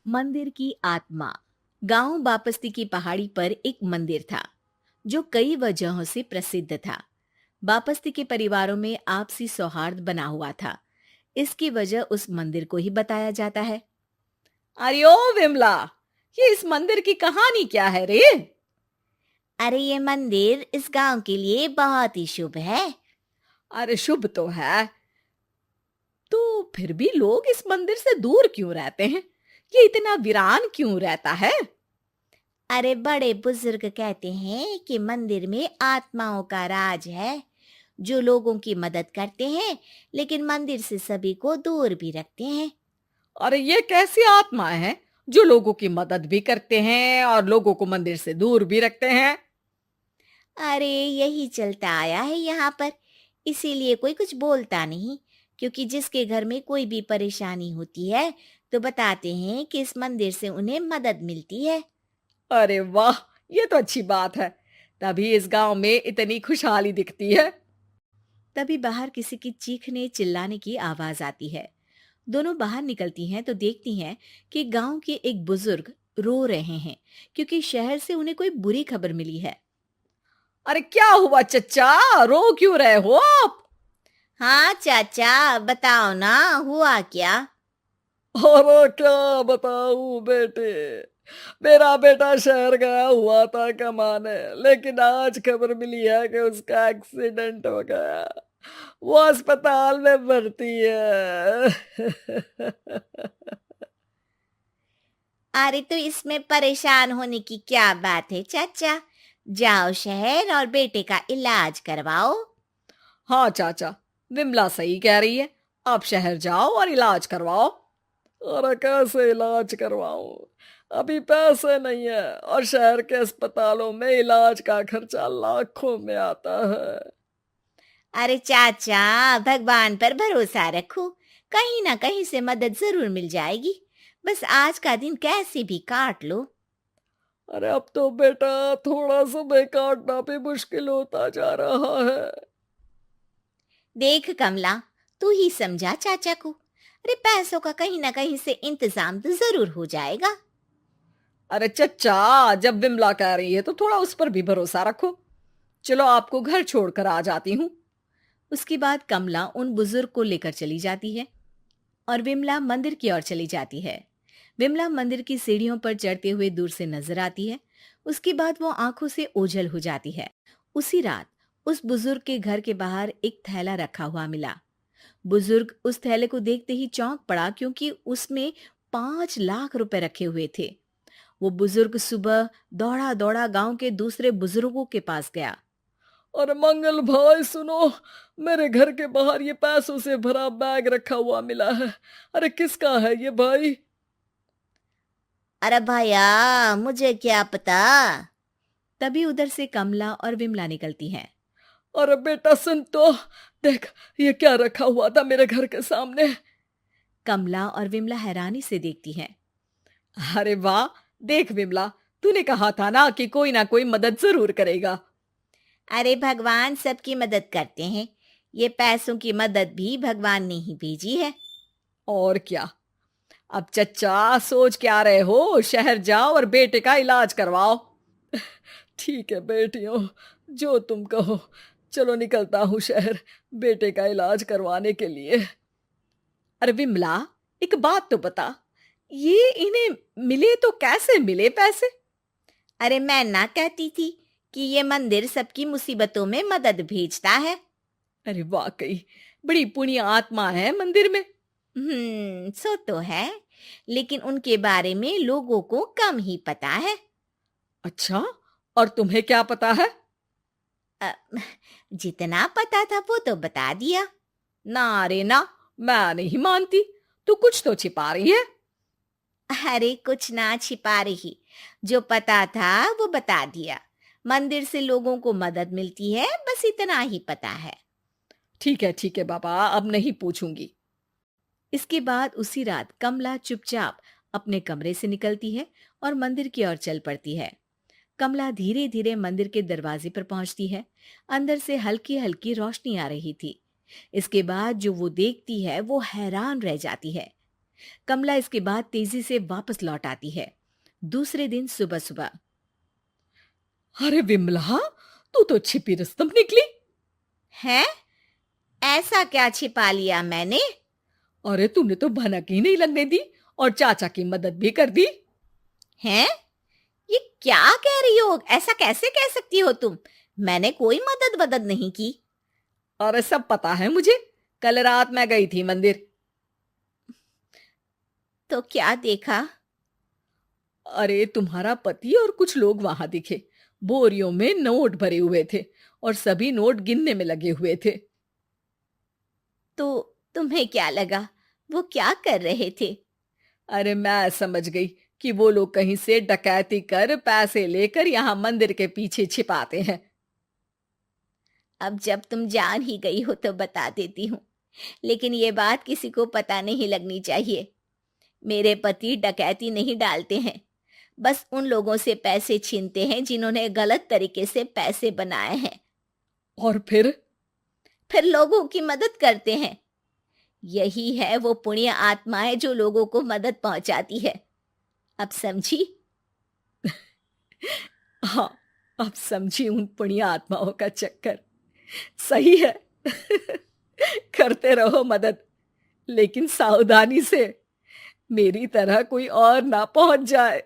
मंदिर की आत्मा। गांव बापस्ती की पहाड़ी पर एक मंदिर था जो कई वजहों से प्रसिद्ध था। बापस्ती के परिवारों में आपसी सौहार्द बना हुआ था। इसकी वजह उस मंदिर को ही बताया जाता है। अरे ओ विमला, ये इस मंदिर की कहानी क्या है रे? अरे ये मंदिर इस गांव के लिए बहुत ही शुभ है। अरे शुभ तो है, तो फिर भी लोग इस मंदिर से दूर क्यों रहते हैं? ये इतना वीरान क्यों रहता है? अरे बड़े बुजुर्ग कहते हैं कि मंदिर में आत्माओं का राज है जो लोगों की मदद करते हैं, लेकिन मंदिर से सभी को दूर भी रखते हैं। अरे ये कैसी आत्मा है जो लोगों की मदद भी करते हैं और लोगों को मंदिर से दूर भी रखते हैं? अरे यही चलता आया है यहाँ पर, इसीलिए कोई कुछ बोलता नहीं। क्योंकि जिसके घर में कोई भी परेशानी होती है तो बताते हैं कि इस मंदिर से उन्हें मदद मिलती है। अरे वाह, ये तो अच्छी बात है। तभी इस गांव में इतनी खुशहाली दिखती है। तभी बाहर किसी की चीखने चिल्लाने की आवाज आती है। दोनों बाहर निकलती हैं तो देखती हैं कि गांव के एक बुजुर्ग रो रहे हैं क्योंकि शहर से उन्हें कोई बुरी खबर मिली है। अरे क्या हुआ चच्चा, रो क्यों रहे हो आप? हाँ चाचा, बताओ ना, हुआ क्या? अरे क्या बताऊं बेटे, मेरा बेटा शहर गया हुआ था कमाने, लेकिन आज खबर मिली है कि उसका एक्सीडेंट हो गया। वो अस्पताल में भर्ती है। अरे तो इसमें परेशान होने की क्या बात है चाचा, जाओ शहर और बेटे का इलाज करवाओ। हाँ चाचा, विमला सही कह रही है। आप शहर जाओ और इलाज करवाओ। अरे कैसे इलाज करवाऊं, अभी पैसे नहीं है और शहर के अस्पतालों में इलाज का खर्चा लाखों में आता है। अरे चाचा, भगवान पर भरोसा रखो, कहीं ना कहीं से मदद जरूर मिल जाएगी। बस आज का दिन कैसे भी काट लो। अरे अब तो बेटा थोड़ा समय काटना भी मुश्किल होता जा रहा है। देख कमला, तू ही समझा चाचा को। अरे पैसों का कहीं ना कहीं से इंतजाम तो जरूर हो जाएगा। अरे चच्चा, जब विमला कह रही है तो थोड़ा उस पर भी भरोसा रखो। चलो आपको घर छोड़कर आ जाती हूँ। उसके बाद कमला उन बुजुर्ग को लेकर चली जाती है और विमला मंदिर की ओर चली जाती है। विमला मंदिर की सीढ़ियों पर चढ़ते हुए दूर से नजर आती है। उसके बाद वो आंखों से ओझल हो जाती है। उसी रात उस बुजुर्ग के घर के बाहर एक थैला रखा हुआ मिला। बुजुर्ग उस थैले को देखते ही चौंक पड़ा क्योंकि उसमें 5 लाख रुपए रखे हुए थे। वो बुजुर्ग सुबह दौड़ा दौड़ा गांव के दूसरे बुजुर्गों के पास गया। अरे मंगल भाई सुनो, मेरे घर के बाहर ये पैसों से भरा बैग रखा हुआ मिला है। अरे किसका है ये भाई? अरे भैया, मुझे क्या पता। तभी उधर से कमला और विमला निकलती हैं। अरे बेटा सुन तो, देख ये क्या रखा हुआ था मेरे घर के सामने। कमला और विमला हैरानी से देखती हैं। अरे वाह, देख विमला, तूने कहा था ना कि कोई ना कोई मदद जरूर करेगा। अरे भगवान सबकी मदद करते हैं, ये पैसों की मदद भी भगवान ने ही भेजी है। और क्या। अब चच्चा सोच क्या रहे हो, शहर जाओ और बेटे का इलाज करवाओ। ठीक है बेटियों, जो तुम कहो। चलो निकलता हूँ शहर बेटे का इलाज करवाने के लिए। अरे विमला, एक बात तो बता, ये इन्हें मिले तो कैसे मिले पैसे? अरे मैं ना कहती थी कि ये मंदिर सबकी मुसीबतों में मदद भेजता है। अरे वाकई बड़ी पुण्य आत्मा है मंदिर में। सो तो है, लेकिन उनके बारे में लोगों को कम ही पता है। अच्छा, और तुम्हें क्या पता है? अ, जितना पता था वो तो बता दिया। ना रे ना, मैं नहीं मानती। तू कुछ तो छिपा रही है। अरे कुछ ना छिपा रही, जो पता था वो बता दिया। मंदिर से लोगों को मदद मिलती है, बस इतना ही पता है। ठीक है बाबा, अब नहीं पूछूंगी। इसके बाद उसी रात कमला चुपचाप अपने कमरे से निकलती है और मंदिर की ओर चल पड़ती है। कमला धीरे धीरे मंदिर के दरवाजे पर पहुंचती है। अंदर से हल्की हल्की रोशनी आ रही थी। इसके बाद जो वो देखती है वो हैरान रह जाती है। कमला इसके बाद तेजी से वापस लौट आती है। दूसरे दिन सुबह सुबह। अरे विमला, तू तो छिपी रुस्तम निकली। है? ऐसा क्या छिपा लिया मैंने? अरे तूने तो भनक ही नहीं लगने दी और चाचा की मदद भी कर दी। हैं? ये क्या कह रही हो? ऐसा कैसे कह सकती हो तुम? मैंने कोई मदद वदद नहीं की। अरे सब पता है मुझे, कल रात मैं गई थी मंदिर। तो क्या देखा? अरे तुम्हारा पति और कुछ लोग वहां दिखे। बोरियों में नोट भरे हुए थे और सभी नोट गिनने में लगे हुए थे। तो तुम्हें क्या लगा? वो क्या कर रहे थे? अरे मैं समझ गई कि वो लोग कहीं से डकैती कर पैसे लेकर यहाँ मंदिर के पीछे छिपाते हैं। अब जब तुम जान ही गई हो तो बता देती हूँ, लेकिन ये बात किसी को पता नहीं लगनी चाहिए। मेरे पति डकैती नहीं डालते हैं, बस उन लोगों से पैसे छीनते हैं जिन्होंने गलत तरीके से पैसे बनाए हैं। और फिर लोगों की मदद करते हैं। यही है वो पुण्य आत्माएं जो लोगों को मदद पहुंचाती है। अब समझी? हाँ, अब समझी उन पुण्य आत्माओं का चक्कर। सही है। करते रहो मदद, लेकिन सावधानी से, मेरी तरह कोई और ना पहुंच जाए।